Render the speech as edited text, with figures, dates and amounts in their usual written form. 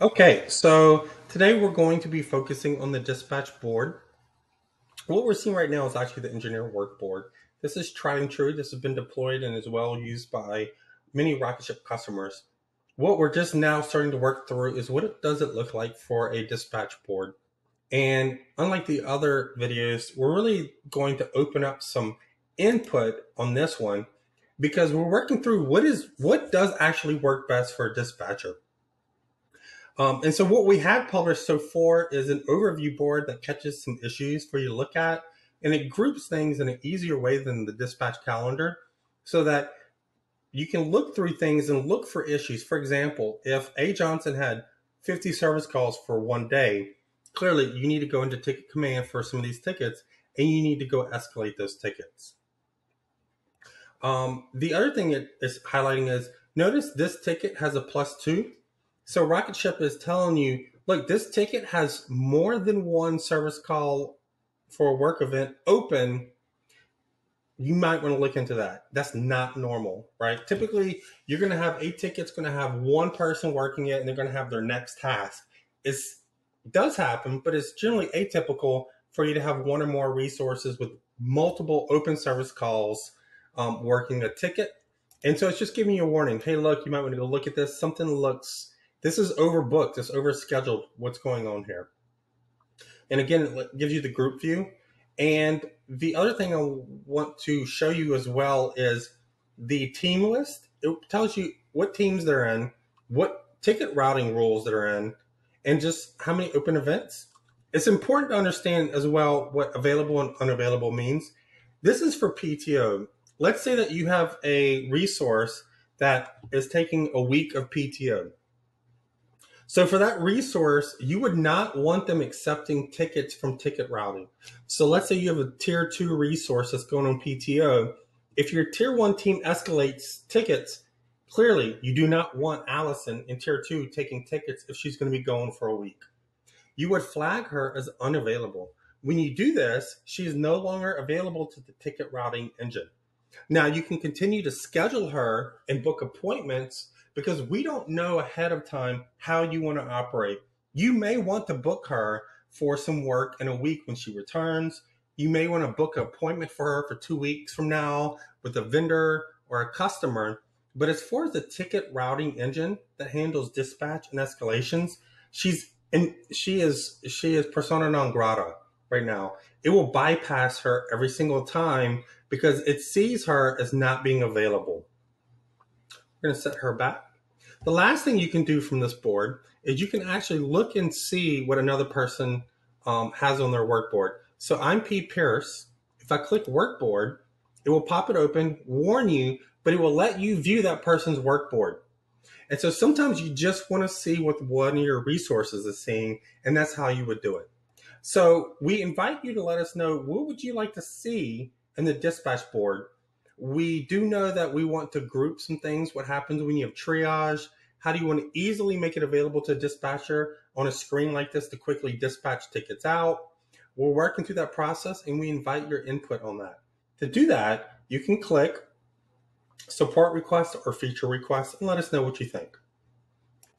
Okay, so today we're going to be focusing on the dispatch board. What we're seeing right now is actually the engineer workboard. This is tried and true. This has been deployed and is well used by many Rocketship customers. What we're just now starting to work through is does it look like for a dispatch board. And unlike the other videos, we're really going to open up some input on this one because we're working through what does actually work best for a dispatcher. And so what we have published so far is an overview board that catches some issues for you to look at, and it groups things in an easier way than the dispatch calendar so that you can look through things and look for issues. For example, if A. Johnson had 50 service calls for one day, clearly you need to go into ticket command for some of these tickets, and you need to go escalate those tickets. The other thing it is highlighting is notice this ticket has a +2. So Rocketship is telling you, look, this ticket has more than one service call for a work event open. You might want to look into that. That's not normal, right? Typically, you're going to have a ticket's going to have one person working it, and they're going to have their next task. It does happen, but it's generally atypical for you to have one or more resources with multiple open service calls working a ticket. And so it's just giving you a warning. Hey, look, you might want to go look at this. This is overbooked, it's overscheduled, what's going on here. And again, it gives you the group view. And the other thing I want to show you as well is the team list. It tells you what teams they're in, what ticket routing rules they're in, and just how many open events. It's important to understand as well what available and unavailable means. This is for PTO. Let's say that you have a resource that is taking a week of PTO. So for that resource, you would not want them accepting tickets from ticket routing. So let's say you have a tier 2 resource that's going on PTO. If your tier 1 team escalates tickets, clearly you do not want Allison in tier 2 taking tickets if she's going to be going for a week. You would flag her as unavailable. When you do this, she is no longer available to the ticket routing engine. Now you can continue to schedule her and book appointments because we don't know ahead of time how you want to operate. You may want to book her for some work in a week when she returns. You may want to book an appointment for her for 2 weeks from now with a vendor or a customer. But as far as the ticket routing engine that handles dispatch and escalations, she is persona non grata right now. It will bypass her every single time because it sees her as not being available. We're going to set her back. The last thing you can do from this board is you can actually look and see what another person has on their workboard. So I'm P. Pierce. If I click workboard, it will pop it open, warn you, but it will let you view that person's workboard. And so sometimes you just want to see what one of your resources is seeing, and that's how you would do it. So we invite you to let us know, what would you like to see in the dispatch board? We do know that we want to group some things. What happens when you have triage? How do you want to easily make it available to a dispatcher on a screen like this to quickly dispatch tickets out? We're working through that process, and we invite your input on that. To do that, you can click support requests or feature requests and let us know what you think.